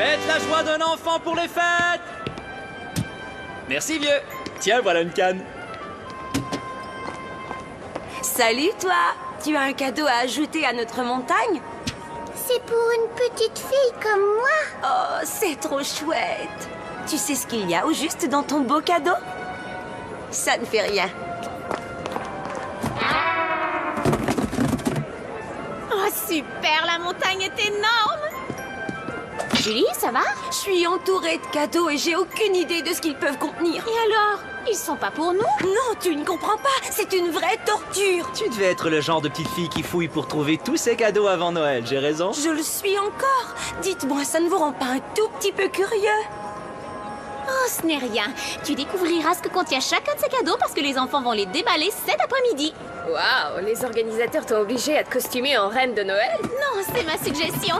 Faites la joie d'un enfant pour les fêtes! Merci, vieux. Tiens, voilà une canne. Salut, toi! Tu as un cadeau à ajouter à notre montagne? C'est pour une petite fille comme moi. Oh, c'est trop chouette! Tu sais ce qu'il y a au juste dans ton beau cadeau? Ça ne fait rien. Oh, super! La montagne est énorme! Julie, ça va? Je suis entourée de cadeaux et j'ai aucune idée de ce qu'ils peuvent contenir. Et alors? Ils sont pas pour nous? Non, tu ne comprends pas! C'est une vraie torture! Tu devais être le genre de petite fille qui fouille pour trouver tous ses cadeaux avant Noël, j'ai raison? Je le suis encore! Dites-moi, ça ne vous rend pas un tout petit peu curieux? Oh, ce n'est rien. Tu découvriras ce que contient chacun de ces cadeaux parce que les enfants vont les déballer cet après-midi. Waouh, les organisateurs t'ont obligé à te costumer en reine de Noël? Non, c'est ma suggestion.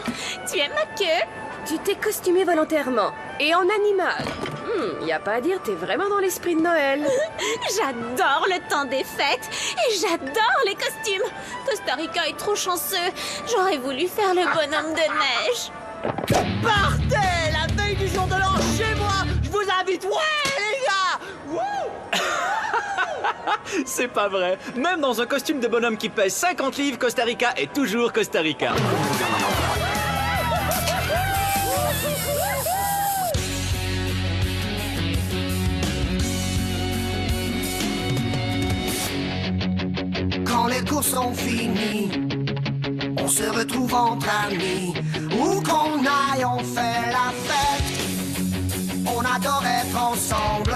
Tu aimes ma queue? Tu t'es costumé volontairement. Et en animal. Y a pas à dire, t'es vraiment dans l'esprit de Noël. J'adore le temps des fêtes et j'adore les costumes. Costa Rica est trop chanceux. J'aurais voulu faire le bonhomme de neige. Partez la veille du jour de l'an chez moi. Je vous invite, ouais les gars. Wouh. C'est pas vrai. Même dans un costume de bonhomme qui pèse 50 livres, Costa Rica est toujours Costa Rica. Quand les courses sont finies, on se retrouve entre amis. Où qu'on aille, on fait la fête. On adore être ensemble,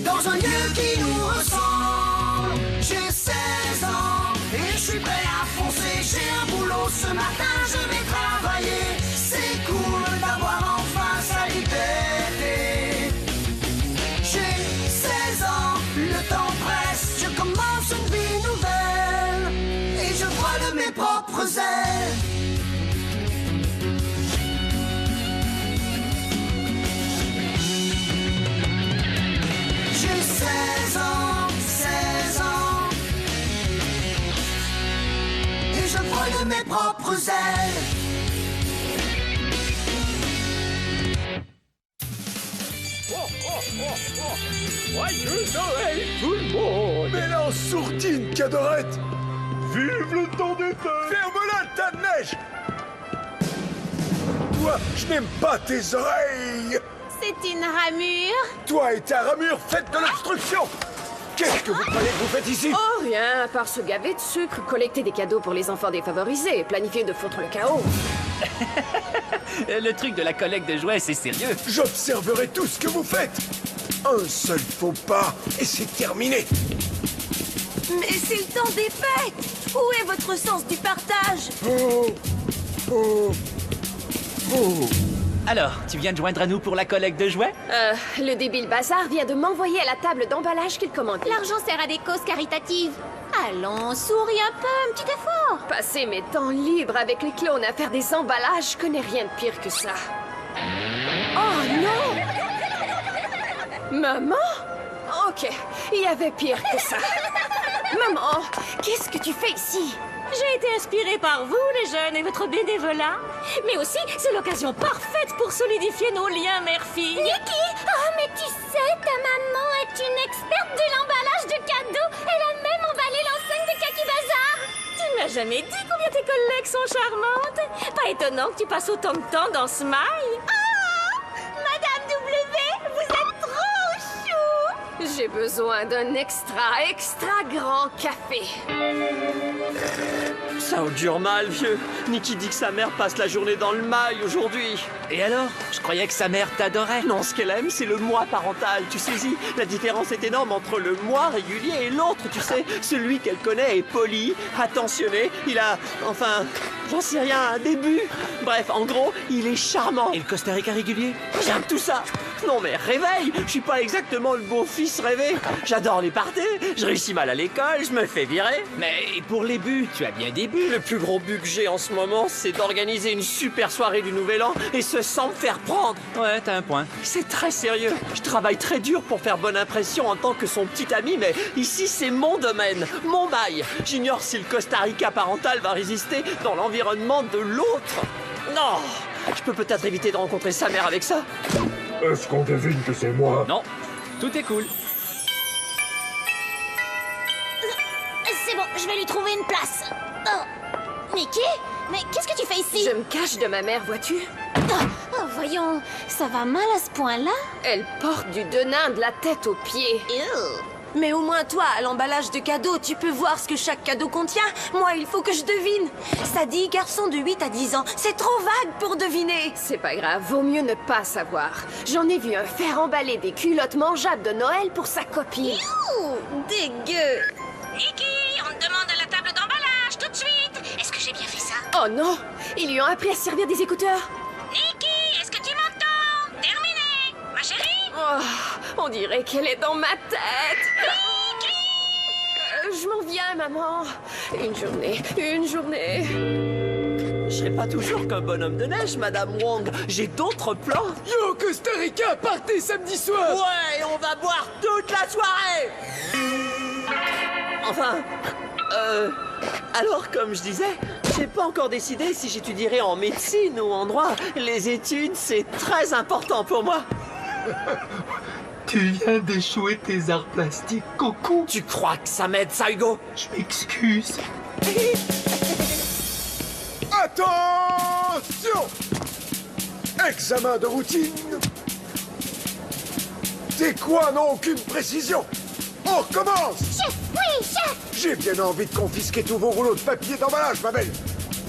dans un lieu qui nous ressemble. J'ai 16 ans et je suis prêt à foncer. J'ai un boulot ce matin, je vais travailler. C'est cool d'avoir enfin sa liberté. J'ai 16 ans, le temps presse. Je commence une vie nouvelle et je vole de mes propres ailes. J'ai 16 ans, 16 ans et je vole de mes propres ailes. Joyeux Noël tout le monde. Mais la sourdine, Cadorette! Vive le temps des fêtes! Ferme-la, ta neige! Toi, je n'aime pas tes oreilles! C'est une ramure. Toi et ta ramure, faites de l'obstruction! Qu'est-ce que vous croyez que vous faites ici? Oh, rien, à part se gaver de sucre, collecter des cadeaux pour les enfants défavorisés et planifier de foutre le chaos. Le truc de la collecte de jouets, c'est sérieux. J'observerai tout ce que vous faites! Un seul faux pas, et c'est terminé! Mais c'est le temps des fêtes! Où est votre sens du partage? Oh! Oh! Oh! Alors, tu viens de joindre à nous pour la collecte de jouets? Le débile bazar vient de m'envoyer à la table d'emballage qu'il commandait. L'argent sert à des causes caritatives. Allons, souris un peu, un petit effort. Passer mes temps libres avec les clones à faire des emballages, je connais rien de pire que ça. Oh non! Maman? Ok, il y avait pire que ça. Maman, qu'est-ce que tu fais ici? J'ai été inspirée par vous, les jeunes, et votre bénévolat. Mais aussi, c'est l'occasion parfaite pour solidifier nos liens mère-fille. Niki, oh mais tu sais, ta maman est une experte de l'emballage de cadeaux. Elle a même emballé l'enseigne de Kaki Bazar. Tu ne m'as jamais dit combien tes collègues sont charmantes. Pas étonnant que tu passes autant de temps dans Smile. Madame W, vous êtes trop chou. J'ai besoin d'un extra grand café. Ça augure mal, vieux. Niki dit que sa mère passe la journée dans le mail aujourd'hui. Et alors? Je croyais que sa mère t'adorait. Non, ce qu'elle aime, c'est le moi parental. Tu saisis? La différence est énorme entre le moi régulier et l'autre, tu sais. Celui qu'elle connaît est poli, attentionné. Il a, enfin, j'en sais rien, un début. Bref, en gros, il est charmant. Et le Costa Rica régulier? J'aime tout ça. Non mais réveille. Je suis pas exactement le beau-fils rêvé. J'adore les parties. Je réussis mal à l'école, je me fais virer. Mais pour les buts, tu as bien des buts. Le plus gros but que j'ai en ce moment, c'est d'organiser une super soirée du Nouvel An et ce sans me faire prendre. Ouais, t'as un point. C'est très sérieux. Je travaille très dur pour faire bonne impression en tant que son petit ami, mais ici c'est mon domaine, mon mail. J'ignore si le Costa Rica parental va résister dans l'environnement de l'autre. Non, je peux peut-être éviter de rencontrer sa mère avec ça. Est-ce qu'on devine que c'est moi? Non, tout est cool. C'est bon, je vais lui trouver une place. Oh. Mickey? Mais qu'est-ce que tu fais ici? Je me cache de ma mère, vois-tu? Oh, voyons, ça va mal à ce point-là? Elle porte du denain de la tête aux pieds. Mais au moins toi, à l'emballage de cadeaux, tu peux voir ce que chaque cadeau contient. Moi, il faut que je devine. Ça dit garçon de 8 à 10 ans. C'est trop vague pour deviner. C'est pas grave, vaut mieux ne pas savoir. J'en ai vu un faire emballer des culottes mangeables de Noël pour sa copine. Dégueu! Mickey, on te demande à la table d'emballage tout de suite. Est-ce que j'ai bien fait ça? Oh non! Ils lui ont appris à servir des écouteurs. Mickey, est-ce que tu m'entends? Terminé, ma chérie? Oh, on dirait qu'elle est dans ma tête. Je m'en viens, maman. Une journée. Je serai pas toujours qu'un bonhomme de neige, Madame Wong. J'ai d'autres plans. Yo, Costa Rica, partez samedi soir! Ouais, on va boire toute la soirée. Enfin, alors comme je disais, j'ai pas encore décidé si j'étudierai en médecine ou en droit. Les études, c'est très important pour moi. Tu viens d'échouer tes arts plastiques, Coco. Tu crois que ça m'aide, ça, Hugo? Je m'excuse. Attention! Examen de routine. Tes quoi n'ont aucune précision. On recommence! Chef, oui, chef! J'ai bien envie de confisquer tous vos rouleaux de papier d'emballage, ma belle.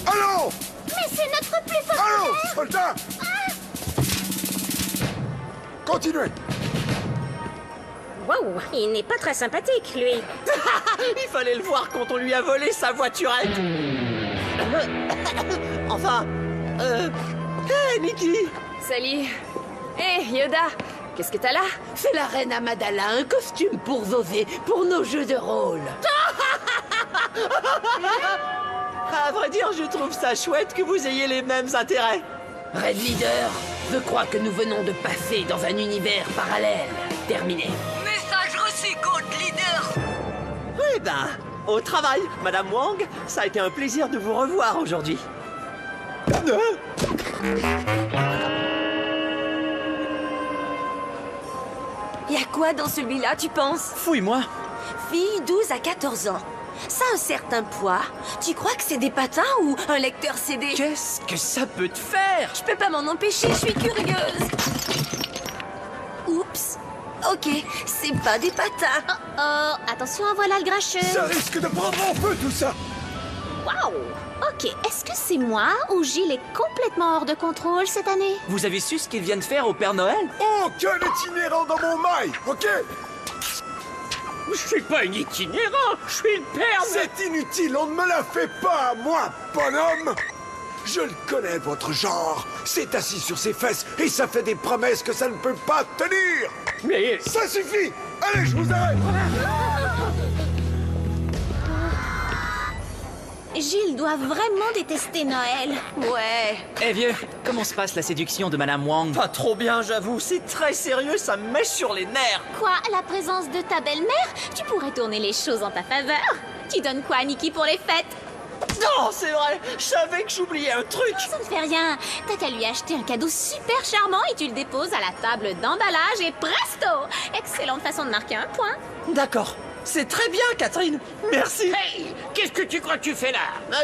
Allons! Mais c'est notre plus fort! Allons, soldat! Continuez! Wow, il n'est pas très sympathique, lui. Il fallait le voir quand on lui a volé sa voiturette. Enfin, hey, Mickey! Salut. Hé, Yoda, qu'est-ce que t'as là? C'est la reine Amidala, un costume pour Zosé, pour nos jeux de rôle. À vrai dire, je trouve ça chouette que vous ayez les mêmes intérêts. Red Leader, je crois que nous venons de passer dans un univers parallèle. Terminé. Message reçu, Code Leader. Eh ben, au travail, Madame Wong, ça a été un plaisir de vous revoir aujourd'hui. Y a quoi dans celui-là, tu penses? Fouille-moi. Fille 12 à 14 ans. Ça a un certain poids. Tu crois que c'est des patins ou un lecteur CD? Qu'est-ce que ça peut te faire? Je peux pas m'en empêcher, je suis curieuse. Oups. Ok, c'est pas des patins. Oh, attention, voilà le grincheux. Ça risque de prendre en feu, tout ça! Waouh! Ok, est-ce que c'est moi ou Gilles est complètement hors de contrôle cette année? Vous avez su ce qu'ils viennent faire au Père Noël? Aucun itinérant dans mon mail, ok? Je suis pas un itinérant, je suis le père. C'est inutile, on ne me la fait pas à moi, bonhomme! Je le connais, votre genre. C'est assis sur ses fesses et ça fait des promesses que ça ne peut pas tenir! Mais Ça suffit! Allez, je vous arrête! Gilles doit vraiment détester Noël. Ouais. Eh vieux, comment se passe la séduction de Madame Wang? pas trop bien, j'avoue. C'est très sérieux, ça me met sur les nerfs. Quoi, la présence de ta belle-mère? Tu pourrais tourner les choses en ta faveur. Tu donnes quoi à Nikki pour les fêtes? Non, c'est vrai, je savais que j'oubliais un truc. Ça ne fait rien. T'as qu'à lui acheter un cadeau super charmant et tu le déposes à la table d'emballage et presto! Excellente façon de marquer un point. D'accord, c'est très bien, Catherine. Merci. Hey, qu'est-ce que tu crois que tu fais là?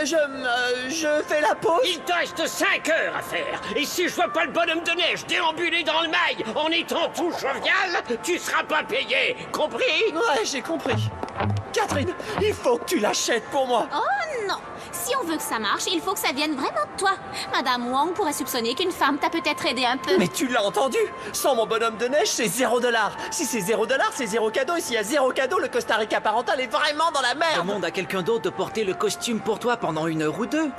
Je fais la pause. Il te reste 5 heures à faire. Et si je vois pas le bonhomme de neige déambuler dans le mail en étant tout jovial, tu seras pas payé. Compris? Ouais, j'ai compris. Catherine, il faut que tu l'achètes pour moi. Oh non! Si on veut que ça marche, il faut que ça vienne vraiment de toi. Madame Wang pourrait soupçonner qu'une femme t'a peut-être aidé un peu. Mais tu l'as entendu. Sans mon bonhomme de neige, c'est $0. Si c'est $0, c'est 0 cadeau. Et s'il y a 0 cadeau, le Costa Rica parental est vraiment dans la merde. Demande à quelqu'un d'autre de porter le costume pour toi pendant 1 heure ou 2. Oh,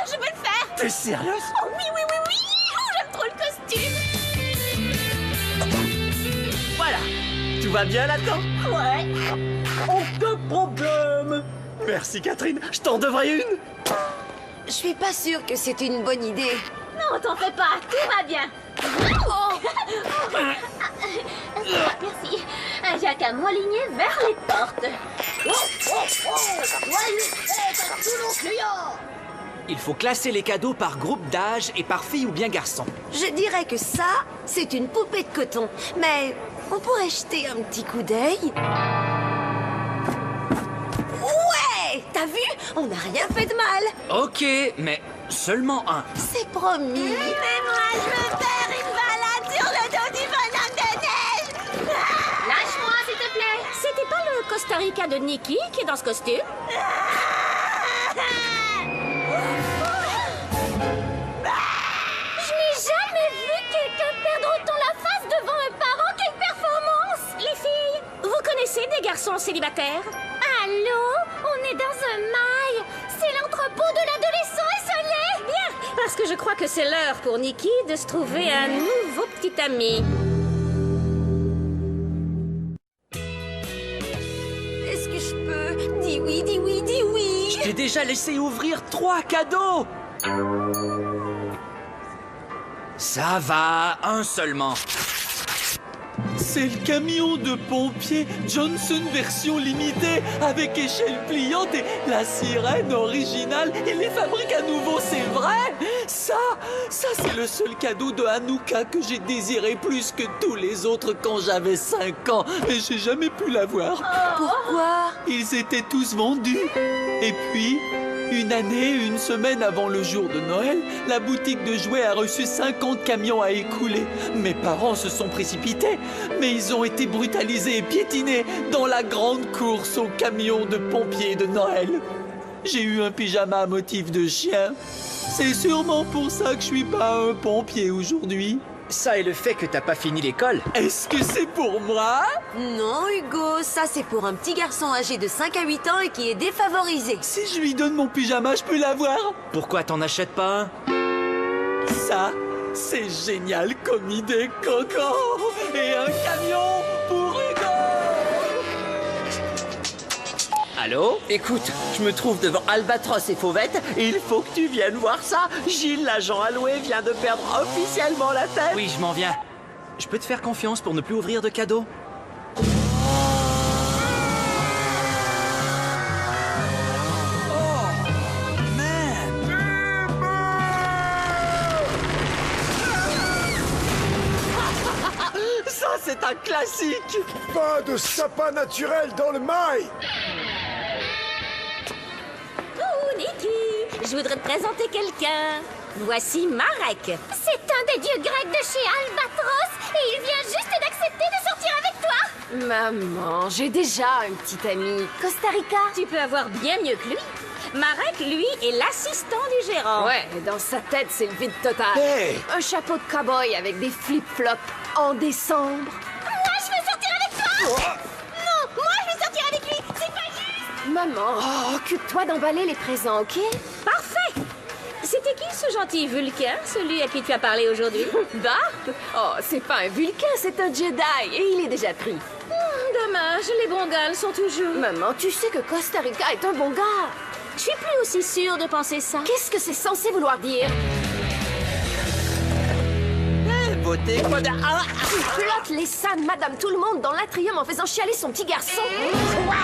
je veux le faire! T'es sérieuse? Oh oui, oui, oui, oui! Oh, j'aime trop le costume! Voilà. Tout va bien là-dedans? Ouais. Aucun problème. Merci, Catherine. Je t'en devrais une. Je suis pas sûre que c'est une bonne idée. Non, t'en fais pas, tout va bien. Oh. Merci. Il y a qu'à m'aligner vers les portes. Il faut classer les cadeaux par groupe d'âge et par fille ou bien garçon. Je dirais que ça, c'est une poupée de coton. Mais on pourrait jeter un petit coup d'œil. Ouais! T'as vu? On n'a rien fait de mal. Ok, mais seulement un. C'est promis. Mais moi, je veux faire une balade sur le dos du bonhomme de neige. Lâche-moi, s'il te plaît. C'était pas le Costa Rica de Nikki qui est dans ce costume? Je n'ai jamais vu quelqu'un perdre autant la face devant un parent. Quelle performance! Les filles, vous connaissez des garçons célibataires? Allô? On est dans un mail. C'est l'entrepôt de l'adolescent esselé. Bien, parce que je crois que c'est l'heure pour Nikki de se trouver un nouveau petit ami. Est-ce que je peux? Dis oui, dis oui, dis oui. J'ai déjà laissé ouvrir 3 cadeaux. Ça va, un seulement. C'est le camion de pompiers Johnson version limitée avec échelle pliante et la sirène originale. Il les fabrique à nouveau, c'est vrai. Ça c'est le seul cadeau de Hanouka que j'ai désiré plus que tous les autres quand j'avais 5 ans. Mais j'ai jamais pu l'avoir. Pourquoi? Ils étaient tous vendus. Et puis, une semaine avant le jour de Noël, la boutique de jouets a reçu 50 camions à écouler. Mes parents se sont précipités, mais ils ont été brutalisés et piétinés dans la grande course aux camions de pompiers de Noël. J'ai eu un pyjama à motif de chien. C'est sûrement pour ça que je suis pas un pompier aujourd'hui. Ça et le fait que t'as pas fini l'école. Est-ce que c'est pour moi? Non, Hugo, ça c'est pour un petit garçon âgé de 5 à 8 ans et qui est défavorisé. Si je lui donne mon pyjama, je peux l'avoir? Pourquoi t'en achètes pas un? Ça, c'est génial comme idée, Coco! Et un camion pour Hugo! Allô? Écoute, je me trouve devant Albatros et Fauvette et il faut que tu viennes voir ça. Gilles, l'agent alloué, vient de perdre officiellement la tête. Oui, je m'en viens. Je peux te faire confiance pour ne plus ouvrir de cadeaux? Ça, c'est un classique. Pas de sapin naturel dans le mail. Oh, Nikki, je voudrais te présenter quelqu'un. Voici Marek. C'est un des dieux grecs de chez Albatros et il vient juste d'accepter de sortir avec toi. Maman, j'ai déjà un petit ami. Costa Rica. Tu peux avoir bien mieux que lui. Marek, lui, est l'assistant du gérant. Ouais, mais dans sa tête, c'est le vide total. Hey! Un chapeau de cow-boy avec des flip-flops en décembre. Moi, je veux sortir avec toi. Non, moi, je veux sortir avec lui. C'est pas juste. Maman, occupe-toi d'emballer les présents, OK? Parfait. C'était qui ce gentil Vulcain, celui à qui tu as parlé aujourd'hui? Bah? Oh, c'est pas un Vulcain, c'est un Jedi et il est déjà pris. Dommage, les bons gars le sont toujours. Maman, tu sais que Costa Rica est un bon gars. Je suis plus aussi sûre de penser ça. Qu'est-ce que c'est censé vouloir dire? Beauté, quoi de... Ah, Tu flottes les sangs de Madame Tout-le-Monde dans l'atrium en faisant chialer son petit garçon. Quoi?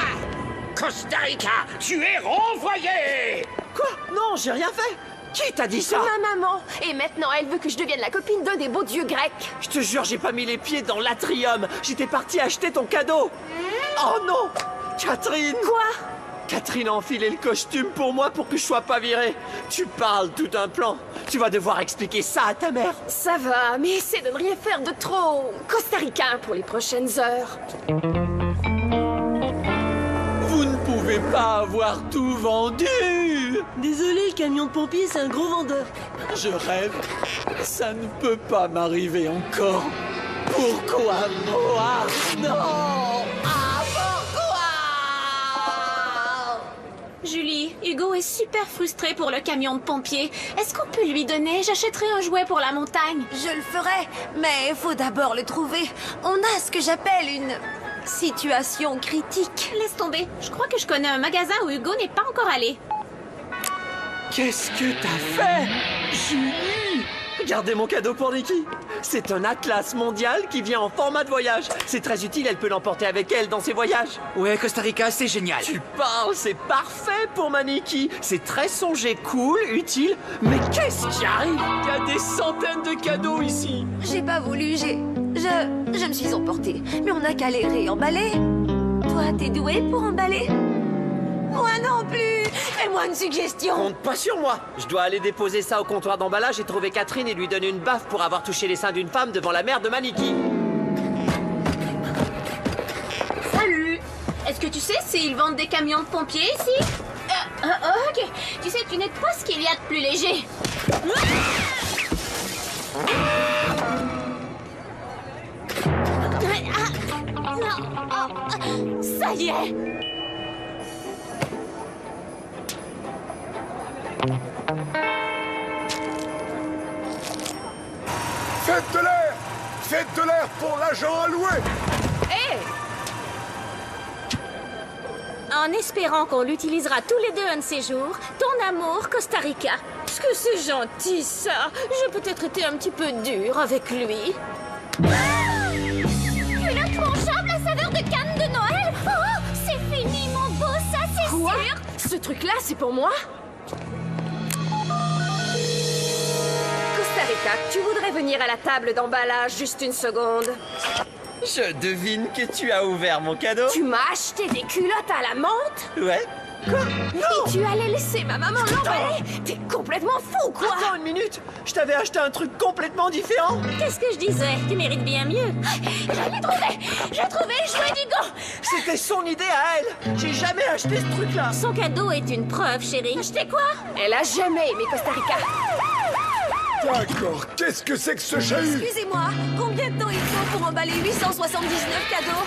Costa Rica, tu es renvoyé! Quoi? Non, j'ai rien fait. Qui t'a dit ça? Ma maman. Et maintenant, elle veut que je devienne la copine d'un des beaux dieux grecs. Je te jure, j'ai pas mis les pieds dans l'atrium. J'étais parti acheter ton cadeau. Oh non! Catherine! Quoi? Catherine a enfilé le costume pour moi pour que je sois pas viré. Tu parles tout un plan. Tu vas devoir expliquer ça à ta mère. Ça va, mais essaie de ne rien faire de trop costaricain pour les prochaines heures. Vous ne pouvez pas avoir tout vendu! Désolé, le camion de pompier, c'est un gros vendeur. Je rêve. Ça ne peut pas m'arriver encore. Pourquoi moi? Non! Ah, pourquoi? Julie, Hugo est super frustré pour le camion de pompier. Est-ce qu'on peut lui donner? J'achèterai un jouet pour la montagne. Je le ferai, mais faut d'abord le trouver. On a ce que j'appelle une situation critique. Laisse tomber. Je crois que je connais un magasin où Hugo n'est pas encore allé. Qu'est-ce que t'as fait? Julie! Gardez mon cadeau pour Nikki. C'est un atlas mondial qui vient en format de voyage. C'est très utile, elle peut l'emporter avec elle dans ses voyages. Ouais, Costa Rica, c'est génial. Tu parles, c'est parfait pour Maniki. C'est très songé, cool, utile. Mais qu'est-ce qui arrive? Il y a des centaines de cadeaux ici. J'ai pas voulu, je me suis emportée. Mais on n'a qu'à les réemballer. Toi, t'es doué pour emballer? Moi non plus. Fais-moi une suggestion. Compte pas sur moi. Je dois aller déposer ça au comptoir d'emballage et trouver Catherine et lui donner une baffe pour avoir touché les seins d'une femme devant la mère de Maniki. Salut! Est-ce que tu sais s'ils vendent des camions de pompiers ici? Ok. Tu sais, tu n'es pas ce qu'il y a de plus léger. Ça y est! Faites de l'air! Faites de l'air pour l'agent alloué! Hé! En espérant qu'on l'utilisera tous les deux un de ces jours, ton amour, Costa Rica. Est-ce que c'est gentil, ça? J'ai peut-être été un petit peu dure avec lui. Culotte manchable à saveur de canne de Noël. Oh, c'est fini, mon beau, ça c'est Quoi? sûr. Ce truc-là, c'est pour moi? Costa Rica, tu voudrais venir à la table d'emballage juste une seconde? Je devine que tu as ouvert mon cadeau. Tu m'as acheté des culottes à la menthe? Ouais. Quoi? Non! Et tu allais laisser ma maman l'emballer? T'es complètement fou, quoi! Attends une minute! Je t'avais acheté un truc complètement différent! Qu'est-ce que je disais? Tu mérites bien mieux. Je l'ai trouvé. J'ai trouvé le jouet d'Hugo. C'était son idée à elle! J'ai jamais acheté ce truc-là! Son cadeau est une preuve, chérie. Acheté quoi? Elle a jamais aimé Costa Rica. D'accord, qu'est-ce que c'est que ce chahut? Excusez-moi, combien de temps il faut pour emballer 879 cadeaux?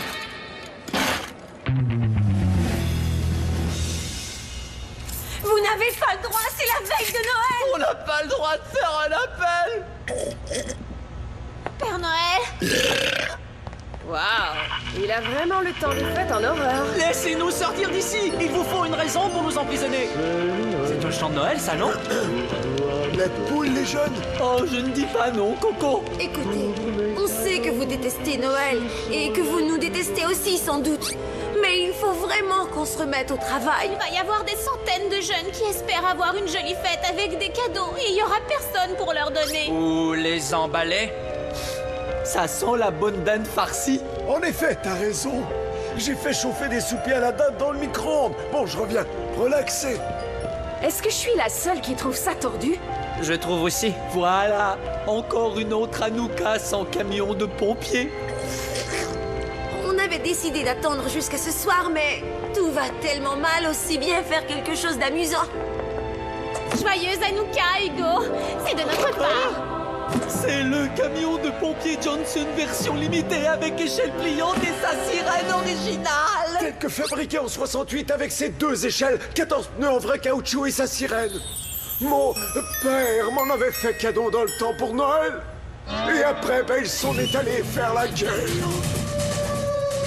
Vous n'avez pas le droit, c'est la veille de Noël! On n'a pas le droit de faire un appel! Père Noël! Waouh! Il a vraiment le temps des fêtes en horreur. Laissez-nous sortir d'ici. Il vous faut une raison pour nous emprisonner. C'est un chant de Noël, ça, non? N'êtes poule, les jeunes? Oh, je ne dis pas non, Coco. Écoutez, on sait que vous détestez Noël et que vous nous détestez aussi sans doute. Mais il faut vraiment qu'on se remette au travail. Il va y avoir des centaines de jeunes qui espèrent avoir une jolie fête avec des cadeaux et il y aura personne pour leur donner. Ou les emballer. Ça sent la bonne dinde farcie. En effet, t'as raison. J'ai fait chauffer des soupiers à la dinde dans le micro-ondes. Bon, je reviens. Relaxez. Est-ce que je suis la seule qui trouve ça tordu? Je trouve aussi. Voilà, encore une autre Hanouka sans camion de pompiers. On avait décidé d'attendre jusqu'à ce soir, mais tout va tellement mal, aussi bien faire quelque chose d'amusant. Joyeuse Hanouka, Hugo. C'est de notre part. C'est le camion de pompiers Johnson version limitée avec échelle pliante et sa sirène originale. Tel que fabriqué en 68 avec ses 2 échelles, 14 pneus en vrai caoutchouc et sa sirène. Mon père m'en avait fait cadeau dans le temps pour Noël. Et après, ils sont allés faire la guerre.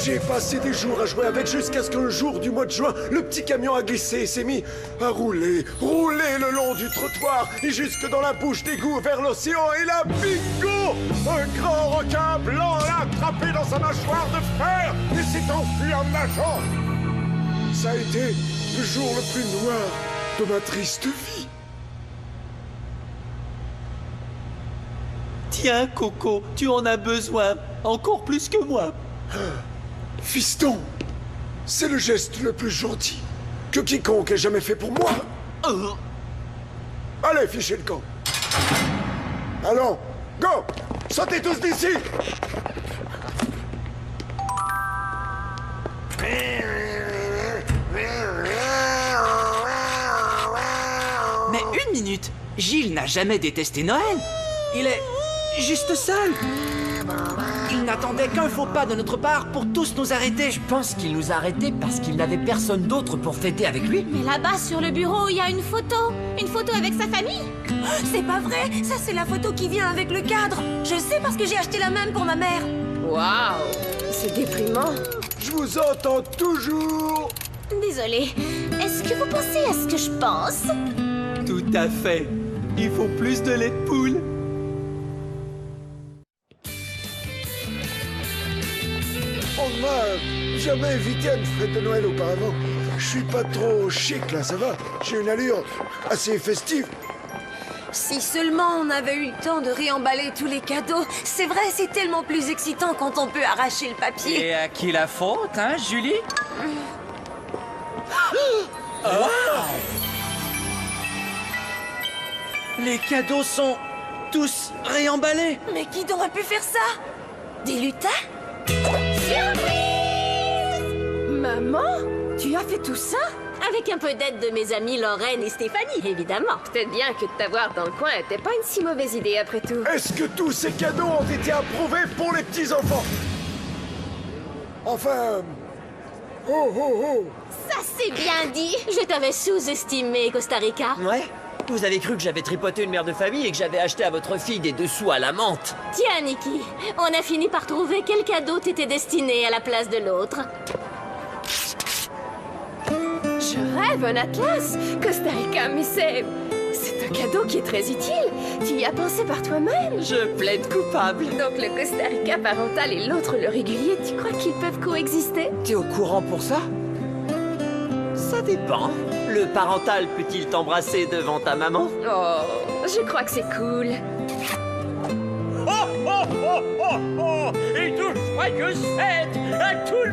J'ai passé des jours à jouer avec jusqu'à ce qu'un jour du mois de juin, le petit camion a glissé et s'est mis à rouler le long du trottoir et jusque dans la bouche d'égout vers l'océan. Et là, bingo! Un grand requin blanc l'a attrapé dans sa mâchoire de fer et s'est enfui en nageant. Ça a été le jour le plus noir de ma triste vie. Tiens, Coco, tu en as besoin, encore plus que moi. Fiston, c'est le geste le plus gentil que quiconque ait jamais fait pour moi. Allez, fichez le camp. Allons, go! Sortez tous d'ici! Mais une minute, Gilles n'a jamais détesté Noël. Il est juste seul. Il n'attendait qu'un faux pas de notre part pour tous nous arrêter. Je pense qu'il nous a arrêtés parce qu'il n'avait personne d'autre pour fêter avec lui. Mais là-bas, sur le bureau, il y a une photo. Une photo avec sa famille. C'est pas vrai, ça c'est la photo qui vient avec le cadre. Je sais parce que j'ai acheté la même pour ma mère. Waouh! C'est déprimant. Je vous entends toujours! Désolée. Est-ce que vous pensez à ce que je pense? Tout à fait. Il faut plus de lait de poule. jamais invité à une fête de Noël auparavant. Je suis pas trop chic là, ça va. J'ai une allure assez festive. Si seulement on avait eu le temps de réemballer tous les cadeaux. C'est vrai, c'est tellement plus excitant quand on peut arracher le papier. Et à qui la faute, hein, Julie? Les cadeaux sont tous réemballés. Mais qui aurait pu faire ça? Des lutins? Maman, tu as fait tout ça? Avec un peu d'aide de mes amis Lorraine et Stéphanie, évidemment. Peut-être bien que de t'avoir dans le coin était pas une si mauvaise idée après tout. Est-ce que tous ces cadeaux ont été approuvés pour les petits-enfants? Enfin... Oh, oh, oh! Ça, c'est bien dit. Je t'avais sous-estimé, Costa Rica. Ouais? Vous avez cru que j'avais tripoté une mère de famille et que j'avais acheté à votre fille des dessous à la menthe? Tiens, Nikki, on a fini par trouver quel cadeau t'était destiné à la place de l'autre. Je rêve un atlas, Costa Rica, mais c'est un cadeau qui est très utile. Tu y as pensé par toi-même. Je plaide coupable. Donc le Costa Rica parental et l'autre le régulier, tu crois qu'ils peuvent coexister? T'es au courant pour ça? Ça dépend. Le parental peut-il t'embrasser devant ta maman? Oh, je crois que c'est cool. Oh, oh, oh, oh, oh! Et de joyeuses fêtes à tous